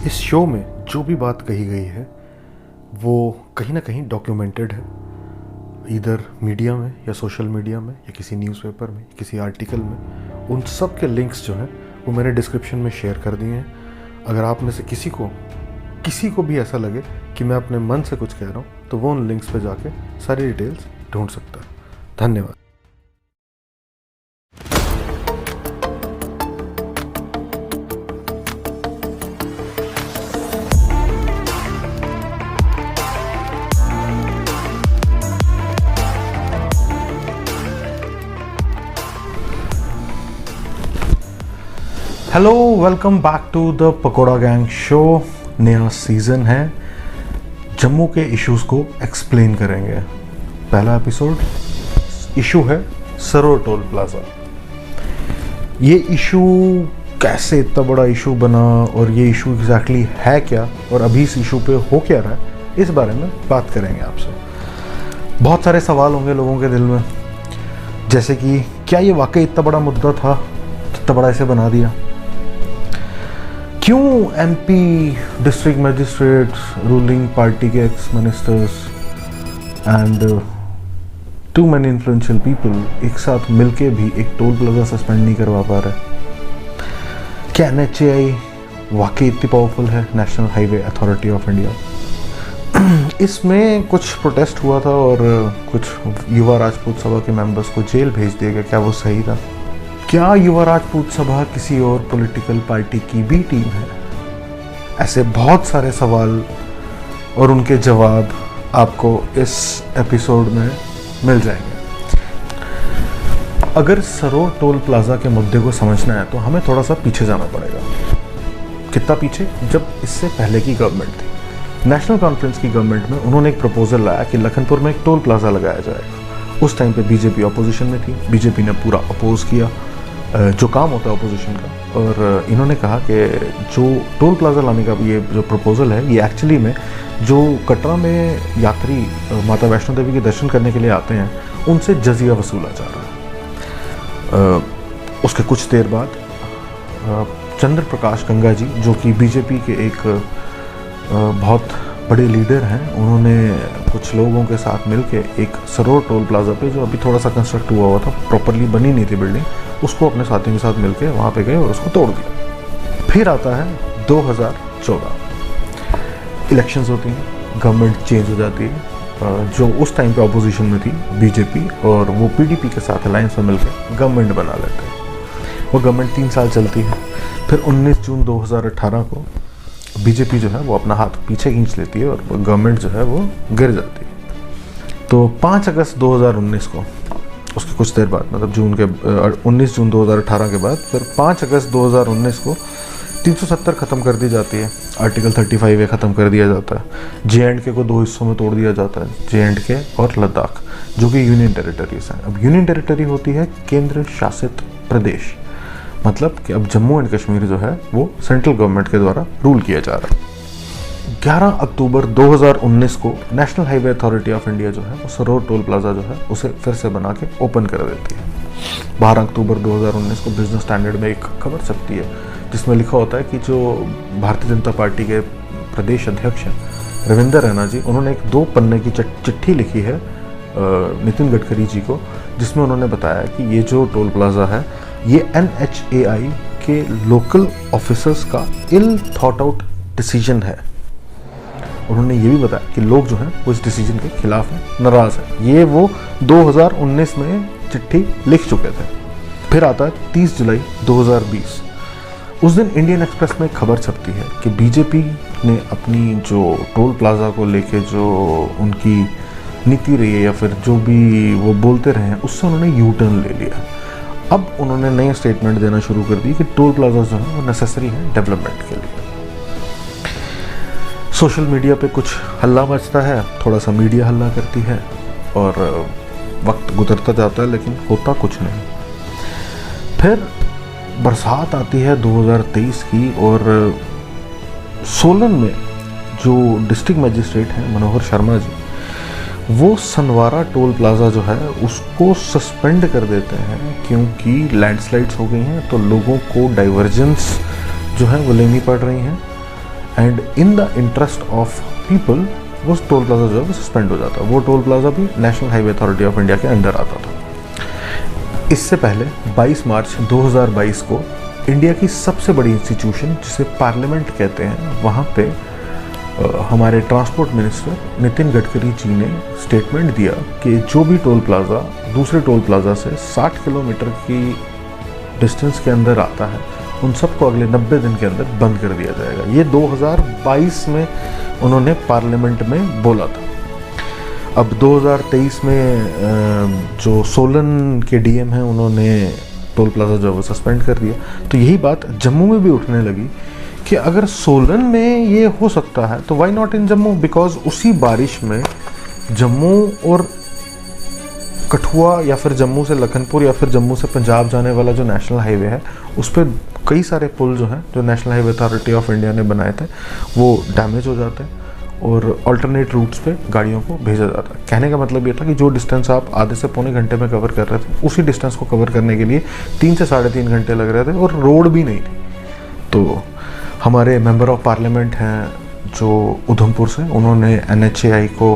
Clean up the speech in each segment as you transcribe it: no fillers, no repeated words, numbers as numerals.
इस शो में जो भी बात कही गई है वो कहीं ना कहीं डॉक्यूमेंटेड है, इधर मीडिया में या सोशल मीडिया में या किसी न्यूज़पेपर में, किसी आर्टिकल में। उन सब के लिंक्स जो हैं वो मैंने डिस्क्रिप्शन में शेयर कर दिए हैं। अगर आप में से किसी को भी ऐसा लगे कि मैं अपने मन से कुछ कह रहा हूँ तो वो उन लिंक्स पे जाके सारी डिटेल्स ढूंढ सकता है। धन्यवाद। Hello, welcome back to the Pakoda gang show. नया सीज़न है, जम्मू के इश्यूज़ को एक्सप्लेन करेंगे। पहला एपिसोड इशू है सरोर टोल प्लाज़ा। ये इशू कैसे इतना बड़ा इशू बना और ये इशू एग्जैक्टली है क्या और अभी इस इशू पे हो क्या रहा है, इस बारे में बात करेंगे आपसे। बहुत सारे सवाल होंगे लोगों के दिल में, जैसे कि क्या ये वाकई इतना बड़ा मुद्दा था, इतना बड़ा इसे बना दिया? क्यों MP district magistrates, ruling party के ex ministers and too many influential people एक साथ मिलके भी एक टोल प्लाजा सस्पेंड नहीं करवा पा रहे? क्या NHAI वाकई इतनी पावरफुल है, national highway authority of India? इसमें कुछ प्रोटेस्ट हुआ था और कुछ युवा राजपूत सभा के मेंबर्स को जेल भेज दिया गया। क्या वो सही था? क्या युवा राजपूत सभा किसी और पॉलिटिकल पार्टी की भी टीम है? ऐसे बहुत सारे सवाल और उनके जवाब आपको इस एपिसोड में मिल जाएंगे। अगर सरोर टोल प्लाजा के मुद्दे को समझना है तो हमें थोड़ा सा पीछे जाना पड़ेगा। कितना पीछे? जब इससे पहले की गवर्नमेंट थी, नेशनल कॉन्फ्रेंस की गवर्नमेंट में उन्होंने एक प्रपोजल लाया कि लखनपुर में एक टोल प्लाजा लगाया जाएगा। उस टाइम पे बीजेपी अपोजिशन में थी, बीजेपी ने पूरा अपोज किया जो काम होता है अपोजिशन का, और इन्होंने कहा कि जो टोल प्लाजा लाने का ये जो प्रपोजल है ये एक्चुअली में जो कटरा में यात्री माता वैष्णो देवी के दर्शन करने के लिए आते हैं उनसे जजिया वसूला जा रहा है। उसके कुछ देर बाद चंद्र प्रकाश गंगा जी, जो कि बीजेपी के एक बहुत बड़े लीडर हैं, उन्होंने कुछ लोगों के साथ मिलके एक सरोर टोल प्लाजा पे, जो अभी थोड़ा सा कंस्ट्रक्ट हुआ था, प्रॉपरली बनी नहीं थी बिल्डिंग, उसको अपने साथियों के साथ मिलके वहाँ पे गए और उसको तोड़ दिया। फिर आता है 2014, इलेक्शंस होती हैं, गवर्नमेंट चेंज हो जाती है। जो उस टाइम पे अपोजिशन में थी बीजेपी, और वो पीडीपी के साथ अलायंस में मिलकर गवर्नमेंट बना लेते हैं। वो गवर्नमेंट 3 साल चलती है। फिर 19 जून 2018 को बीजेपी जो है वो अपना हाथ पीछे खींच लेती है और गवर्नमेंट जो है वो गिर जाती है। तो 5 अगस्त 2019 को, उसके कुछ देर बाद, मतलब 19 जून 2018 के बाद फिर 5 अगस्त 2019 को 370 ख़त्म कर दी जाती है, आर्टिकल 35A ख़त्म कर दिया जाता है। JNK को 2 हिस्सों में तोड़ दिया जाता है, JNK और लद्दाख, जो कि यूनियन टेरिटरीज हैं। अब यूनियन टेरिटरी होती है केंद्र शासित प्रदेश, मतलब कि अब जम्मू एंड कश्मीर जो है वो सेंट्रल गवर्नमेंट के द्वारा रूल किया जा रहा है। 11 अक्टूबर 2019 को national highway authority of India जो है वो सरोर टोल प्लाजा जो है उसे फिर से बना के ओपन कर देती है। 12 अक्टूबर 2019 को बिजनेस स्टैंडर्ड में एक खबर छपती है जिसमें लिखा होता है कि जो भारतीय जनता पार्टी के प्रदेश अध्यक्ष हैं रविंदर रैना जी, उन्होंने एक 2 पन्ने की चिट्ठी लिखी है नितिन गडकरी जी को, जिसमें उन्होंने बताया कि ये जो टोल प्लाजा है ये NHAI के लोकल ऑफिसर्स का इल थॉट आउट डिसीजन है। उन्होंने ये भी बताया कि लोग जो हैं वो इस डिसीजन के खिलाफ हैं, नाराज़ हैं। ये वो 2019 में चिट्ठी लिख चुके थे। फिर आता है 30 जुलाई 2020। उस दिन इंडियन एक्सप्रेस में खबर छपती है कि बीजेपी ने अपनी जो टोल प्लाजा को लेके जो उनकी नीति रही है या फिर जो भी वो बोलते रहे हैं उससे उन्होंने यू टर्न ले लिया। अब उन्होंने नए स्टेटमेंट देना शुरू कर दी कि टोल प्लाजा जो है वो नेसेसरी है डेवलपमेंट के लिए। सोशल मीडिया पे कुछ हल्ला मचता है, थोड़ा सा मीडिया हल्ला करती है और वक्त गुजरता जाता है, लेकिन होता कुछ नहीं। फिर बरसात आती है 2023 की, और सोलन में जो डिस्ट्रिक्ट मजिस्ट्रेट हैं मनोहर शर्मा जी, वो सनवारा टोल प्लाजा जो है उसको सस्पेंड कर देते हैं क्योंकि लैंडस्लाइड्स हो गई हैं, तो लोगों को डाइवर्जेंस जो है वो लेनी पड़ रही हैं। And in the interest of people वो टोल प्लाजा जो है वो सस्पेंड हो जाता। वो टोल प्लाजा भी national highway authority of India के अंडर आता था। इससे पहले 22 मार्च 2022 को इंडिया की सबसे बड़ी इंस्टीट्यूशन जिसे पार्लियामेंट कहते हैं, वहाँ पे हमारे ट्रांसपोर्ट मिनिस्टर नितिन गडकरी जी ने स्टेटमेंट दिया कि जो भी टोल प्लाजा दूसरे टोल प्लाजा से 60 किलोमीटर की डिस्टेंस के अंदर आता है, उन सबको अगले 90 दिन के अंदर बंद कर दिया जाएगा। ये 2022 में उन्होंने पार्लियामेंट में बोला था। अब 2023 में जो सोलन के डीएम हैं उन्होंने टोल प्लाजा जो है वो सस्पेंड कर दिया। तो यही बात जम्मू में भी उठने लगी कि अगर सोलन में ये हो सकता है तो why not in Jammu, because उसी बारिश में जम्मू और कठुआ या फिर जम्मू से लखनपुर या फिर जम्मू से पंजाब जाने वाला जो नेशनल हाईवे है उस पर कई सारे पुल जो हैं जो national highway authority of India ने बनाए थे वो डैमेज हो जाते हैं और अल्टरनेट रूट्स पे गाड़ियों को भेजा जाता है। कहने का मतलब ये था कि जो डिस्टेंस आप आधे से पौने घंटे में कवर कर रहे थे उसी डिस्टेंस को कवर करने के लिए 3 से 3.5 घंटे लग रहे थे और रोड भी नहीं थी। तो हमारे मेंबर ऑफ पार्लियामेंट हैं जो उधमपुर से, उन्होंने NHAI को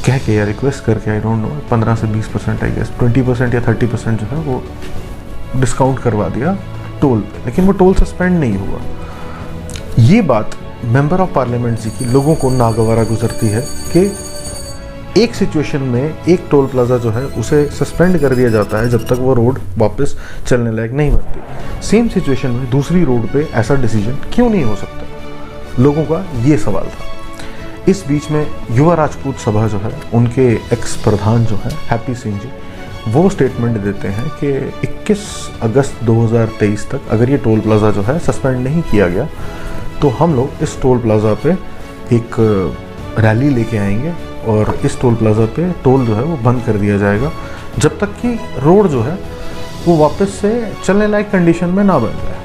कह के या रिक्वेस्ट करके, आई डोंट नो, 15 से 20% आई गेस 20% या 30% जो है वो डिस्काउंट करवा दिया टोल पे, लेकिन वो टोल सस्पेंड नहीं हुआ। ये बात मेंबर ऑफ पार्लियामेंट जी की लोगों को नागवारा गुजरती है कि एक सिचुएशन में एक टोल प्लाजा जो है उसे सस्पेंड कर दिया जाता है जब तक वो रोड वापस चलने लायक नहीं बनती। सेम सिचुएशन में दूसरी रोड पे ऐसा डिसीजन क्यों नहीं हो सकता, लोगों का ये सवाल था। इस बीच में युवा राजपूत सभा जो है उनके एक्स प्रधान जो है हैप्पी सिंह जी, वो स्टेटमेंट देते हैं कि 21 अगस्त 2023 तक अगर ये टोल प्लाजा जो है सस्पेंड नहीं किया गया तो हम लोग इस टोल प्लाजा पे एक रैली लेके आएंगे और इस टोल प्लाजा पे टोल जो है वो बंद कर दिया जाएगा जब तक कि रोड जो है वो वापस से चलने लायक कंडीशन में ना बन जाए।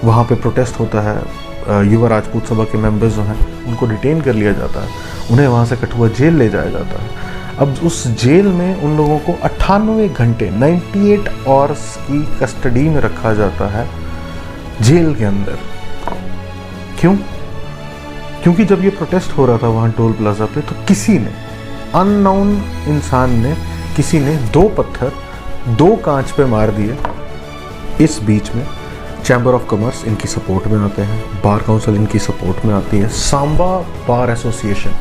वहाँ पे प्रोटेस्ट होता है, युवा राजपूत सभा के मेंबर्स जो हैं उनको डिटेन कर लिया जाता है, उन्हें वहाँ से कठुआ जेल ले जाया जाता है। अब उस जेल में उन लोगों को 98 घंटे 98 आवर्स की कस्टडी में रखा जाता है जेल के अंदर। क्यों? क्योंकि जब ये प्रोटेस्ट हो रहा था वहाँ टोल प्लाजा पे तो किसी ने, अननोन इंसान ने, किसी ने 2 पत्थर 2 कांच पे मार दिए। इस बीच में चैम्बर ऑफ कॉमर्स इनकी सपोर्ट में आते हैं, बार काउंसिल इनकी सपोर्ट में आती है, सांबा बार एसोसिएशन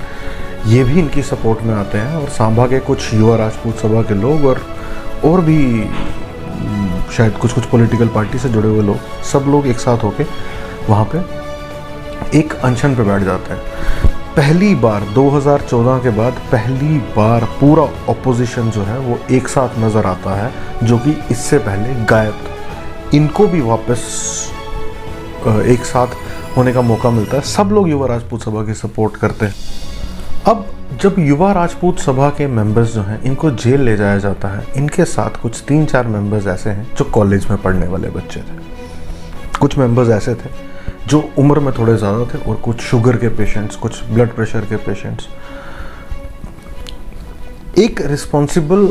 ये भी इनकी सपोर्ट में आते हैं और सांबा के कुछ युवा राजपूत सभा के लोग और भी शायद कुछ पॉलिटिकल पार्टी से जुड़े हुए लोग, सब लोग एक साथ होके वहाँ पे एक अनशन पे बैठ जाते हैं। पहली बार 2014 के बाद पहली बार पूरा ऑपोजिशन जो है वो एक साथ नज़र आता है, जो कि इससे पहले गायब था। इनको भी वापस एक साथ होने का मौका मिलता है। सब लोग युवा राजपूत सभा की सपोर्ट करते हैं। अब जब युवा राजपूत सभा के मेंबर्स जो हैं इनको जेल ले जाया जाता है, इनके साथ कुछ 3-4 मेंबर्स ऐसे हैं जो कॉलेज में पढ़ने वाले बच्चे थे, कुछ मेंबर्स ऐसे थे जो उम्र में थोड़े ज़्यादा थे और कुछ शुगर के पेशेंट्स, कुछ ब्लड प्रेशर के पेशेंट्स। एक रिस्पॉन्सिबल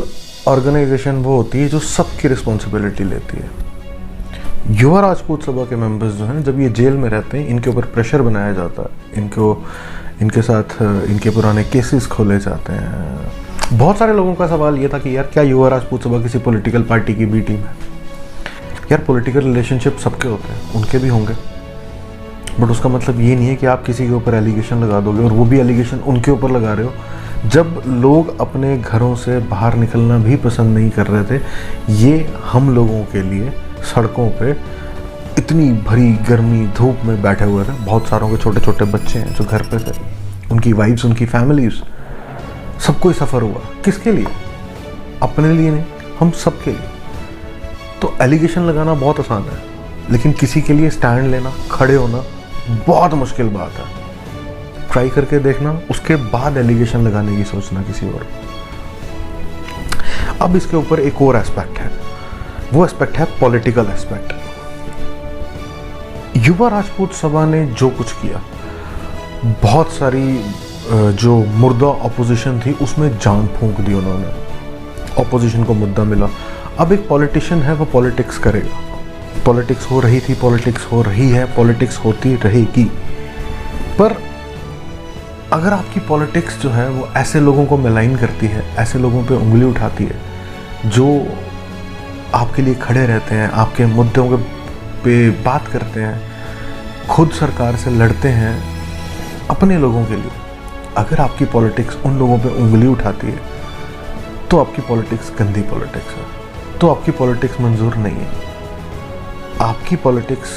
ऑर्गेनाइजेशन वो होती है जो सबकी रिस्पॉन्सिबिलिटी लेती है। युवा राजपूत सभा के मेंबर्स जो हैं जब ये जेल में रहते हैं इनके ऊपर प्रेशर बनाया जाता है, इनके साथ इनके पुराने केसेस खोले जाते हैं। बहुत सारे लोगों का सवाल ये था कि यार क्या युवा राजपूत सभा किसी पॉलिटिकल पार्टी की बी टीम है? यार पॉलिटिकल रिलेशनशिप सबके होते हैं, उनके भी होंगे, बट उसका मतलब ये नहीं है कि आप किसी के ऊपर एलिगेशन लगा दोगे और वो भी एलिगेशन उनके ऊपर लगा रहे हो। जब लोग अपने घरों से बाहर निकलना भी पसंद नहीं कर रहे थे, ये हम लोगों के लिए सड़कों पे इतनी भरी गर्मी धूप में बैठे हुए थे। बहुत सारों के छोटे छोटे बच्चे हैं जो घर पे थे, उनकी वाइफ्स, उनकी फैमिलीज, सबको ही सफ़र हुआ। किसके लिए? अपने लिए नहीं, हम सब के लिए। तो एलिगेशन लगाना बहुत आसान है, लेकिन किसी के लिए स्टैंड लेना, खड़े होना बहुत मुश्किल बात है। ट्राई करके देखना, उसके बाद एलिगेशन लगाने की सोचना किसी और। अब इसके ऊपर एक और एस्पेक्ट है, वो एस्पेक्ट है पॉलिटिकल एस्पेक्ट। युवा राजपूत सभा ने जो कुछ किया, बहुत सारी जो मुर्दा ऑपोजिशन थी उसमें जान फूंक दी उन्होंने। ऑपोजिशन को मुद्दा मिला, अब एक पॉलिटिशियन है वो पॉलिटिक्स करेगा, पॉलिटिक्स हो रही थी, पॉलिटिक्स हो रही है, पॉलिटिक्स होती रहेगी। पर अगर आपकी पॉलिटिक्स जो है वो ऐसे लोगों को मेलाइन करती है, ऐसे लोगों पे उंगली उठाती है जो आपके लिए खड़े रहते हैं, आपके मुद्दों पे बात करते हैं, खुद सरकार से लड़ते हैं अपने लोगों के लिए, अगर आपकी पॉलिटिक्स उन लोगों पे उंगली उठाती है तो आपकी पॉलिटिक्स गंदी पॉलिटिक्स है, तो आपकी पॉलिटिक्स मंजूर नहीं है। आपकी पॉलिटिक्स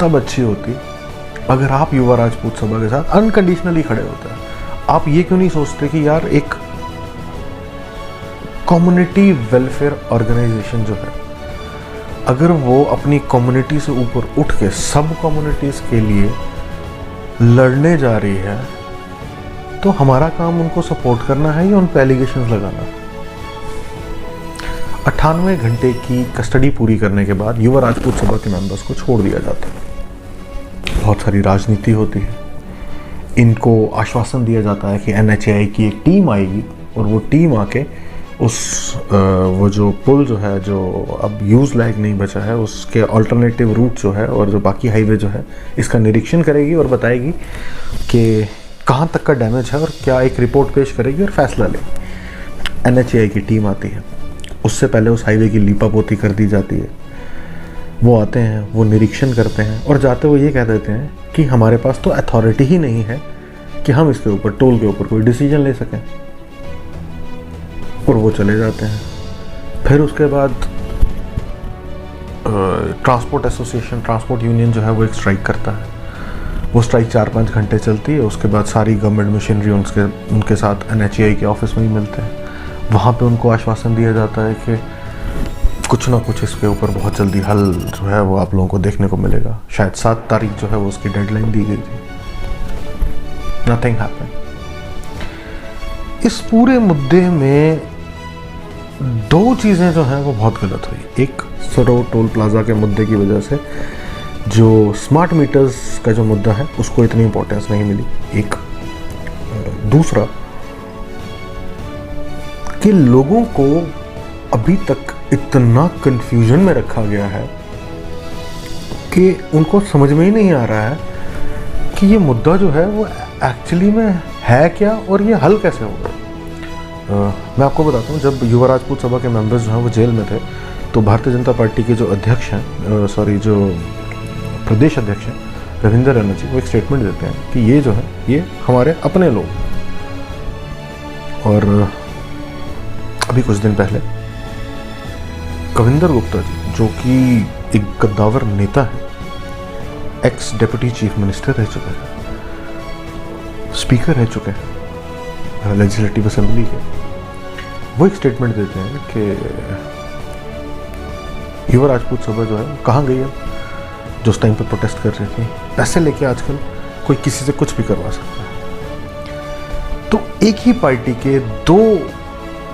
तब अच्छी होती अगर आप युवा राजपूत सभा के साथ अनकंडीशनली खड़े होते हैं। आप ये क्यों नहीं सोचते कि यार एक कम्युनिटी वेलफेयर ऑर्गेनाइजेशन जो है, अगर वो अपनी कम्युनिटी से ऊपर उठ के सब कम्युनिटीज के लिए लड़ने जा रही है, तो हमारा काम उनको सपोर्ट करना है या उन पे एलिगेशंस लगाना है। 98 घंटे की कस्टडी पूरी करने के बाद युवा राजपूत सभा के मेंबर्स को छोड़ दिया जाता है। बहुत सारी राजनीति होती है, इनको आश्वासन दिया जाता है कि NHAI की एक टीम आएगी और वो टीम आके उस वो जो पुल जो है, जो अब यूज़ लायक नहीं बचा है, उसके अल्टरनेटिव रूट जो है और जो बाकी हाईवे जो है, इसका निरीक्षण करेगी और बताएगी कि कहाँ तक का डैमेज है और क्या एक रिपोर्ट पेश करेगी और फैसला लेगी। NHAI की टीम आती है, उससे पहले उस हाईवे की लीपापोती कर दी जाती है। वो आते हैं, वो निरीक्षण करते हैं और जाते हुए ये कह देते हैं कि हमारे पास तो अथॉरिटी ही नहीं है कि हम इसके ऊपर, टोल के ऊपर कोई डिसीजन ले सकें, और वो चले जाते हैं। फिर उसके बाद ट्रांसपोर्ट एसोसिएशन, ट्रांसपोर्ट यूनियन जो है वो एक स्ट्राइक करता है। वो स्ट्राइक 4-5 घंटे चलती है। उसके बाद सारी गवर्नमेंट मशीनरी उनके साथ NHAI के ऑफिस में ही मिलते हैं। वहाँ पे उनको आश्वासन दिया जाता है कि कुछ ना कुछ इसके ऊपर बहुत जल्दी हल जो है वो आप लोगों को देखने को मिलेगा। शायद 7 तारीख जो है वो उसकी डेडलाइन दी गई थी। Nothing happened. इस पूरे मुद्दे में 2 चीज़ें जो हैं वो बहुत गलत हुई। एक, सरोवर टोल प्लाजा के मुद्दे की वजह से जो स्मार्ट मीटर्स का जो मुद्दा है उसको इतनी इंपॉर्टेंस नहीं मिली। एक दूसरा कि लोगों को अभी तक इतना कंफ्यूजन में रखा गया है कि उनको समझ में ही नहीं आ रहा है कि ये मुद्दा जो है वो एक्चुअली में है क्या और ये हल कैसे होगा। मैं आपको बताता हूँ, जब युवा राजपूत सभा के मेंबर्स जो हैं वो जेल में थे, तो भारतीय जनता पार्टी के जो अध्यक्ष हैं, जो प्रदेश अध्यक्ष हैं रविंदर रैना जी, वो एक स्टेटमेंट देते हैं कि ये जो है ये हमारे अपने लोग। और अभी कुछ दिन पहले कविंदर गुप्ता जी, जो कि एक गद्दावर नेता है, एक्स डिप्टी चीफ मिनिस्टर रह चुके हैं, स्पीकर रह चुके हैं लेजिस्लेटिव असेंबली के, वो एक स्टेटमेंट देते हैं कि युवा राजपूत सभा जो है कहाँ गई है, जो उस टाइम पर प्रोटेस्ट कर रही थी। पैसे लेके आजकल कोई किसी से कुछ भी करवा सकता है। तो एक ही पार्टी के 2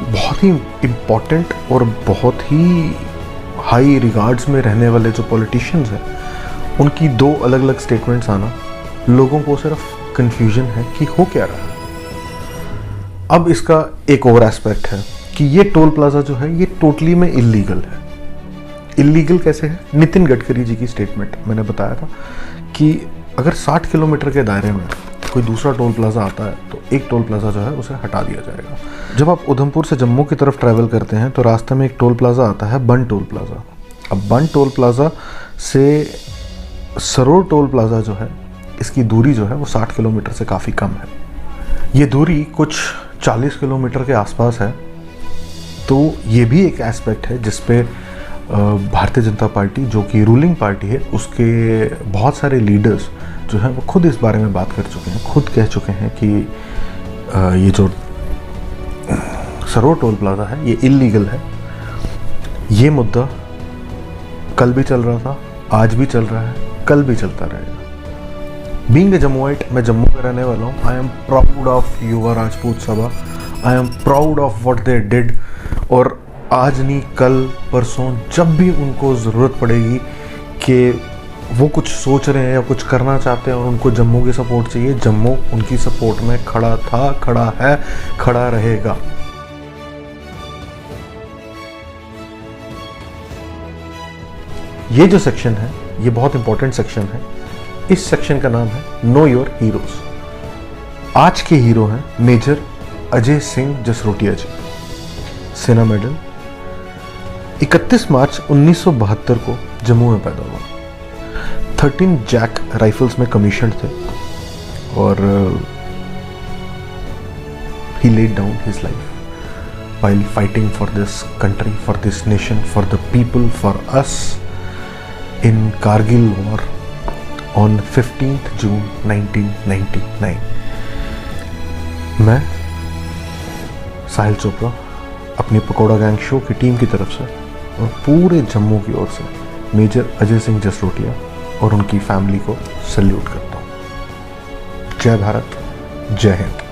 बहुत ही इम्पोर्टेंट और बहुत ही हाई रिगार्ड्स में रहने वाले जो पॉलिटिशियंस हैं, उनकी 2 अलग अलग स्टेटमेंट्स आना, लोगों को सिर्फ कंफ्यूजन है कि हो क्या रहा है। अब इसका एक और एस्पेक्ट है कि ये टोल प्लाजा जो है ये टोटली में इलीगल है। इलीगल कैसे है? नितिन गडकरी जी की स्टेटमेंट मैंने बताया था कि अगर 60 किलोमीटर के दायरे में कोई दूसरा टोल प्लाजा आता है तो एक टोल प्लाजा जो है उसे हटा दिया जाएगा। जब आप उधमपुर से जम्मू की तरफ ट्रैवल करते हैं तो रास्ते में एक टोल प्लाजा आता है, बन टोल प्लाजा। अब बन टोल प्लाजा से सरोवर टोल प्लाजा जो है, इसकी दूरी जो है वो 60 किलोमीटर से काफ़ी कम है। ये दूरी कुछ 40 किलोमीटर के आसपास है। तो ये भी एक एस्पेक्ट है जिसपे भारतीय जनता पार्टी, जो कि रूलिंग पार्टी है, उसके बहुत सारे लीडर्स जो हैं वो खुद इस बारे में बात कर चुके हैं, खुद कह चुके हैं कि ये जो सरोवर टोल प्लाजा है ये इलीगल है। ये मुद्दा कल भी चल रहा था, आज भी चल रहा है, कल भी चलता रहेगा। बीइंग ए जम्मुआइट, मैं जम्मू का रहने वाला हूँ। आई एम प्राउड ऑफ युवा राजपूत सभा, I am proud of what they did. और आज नहीं, कल, परसों, जब भी उनको ज़रूरत पड़ेगी कि वो कुछ सोच रहे हैं या कुछ करना चाहते हैं और उनको जम्मू की सपोर्ट चाहिए, जम्मू उनकी सपोर्ट में खड़ा था, खड़ा है, खड़ा रहेगा। ये जो सेक्शन है ये बहुत इंपॉर्टेंट सेक्शन है। इस सेक्शन का नाम है नो योर हीरोज। आज के हीरो हैं मेजर अजय सिंह जसरोटिया जी। सेना मेडल, 31 मार्च 1972 को जम्मू में पैदा हुआ। 13 जैक राइफल्स में कमीशन थे और he laid down his life while fighting for this country, for this nation, for the people, for us in Kargil war on 15th June 1999। मैं साहिल चोपड़ा अपनी पकौड़ा गैंग शो की टीम की तरफ से और पूरे जम्मू की ओर से मेजर अजय सिंह जसरोटिया और उनकी फैमिली को सल्यूट करता हूँ। जय भारत, जय हिंद।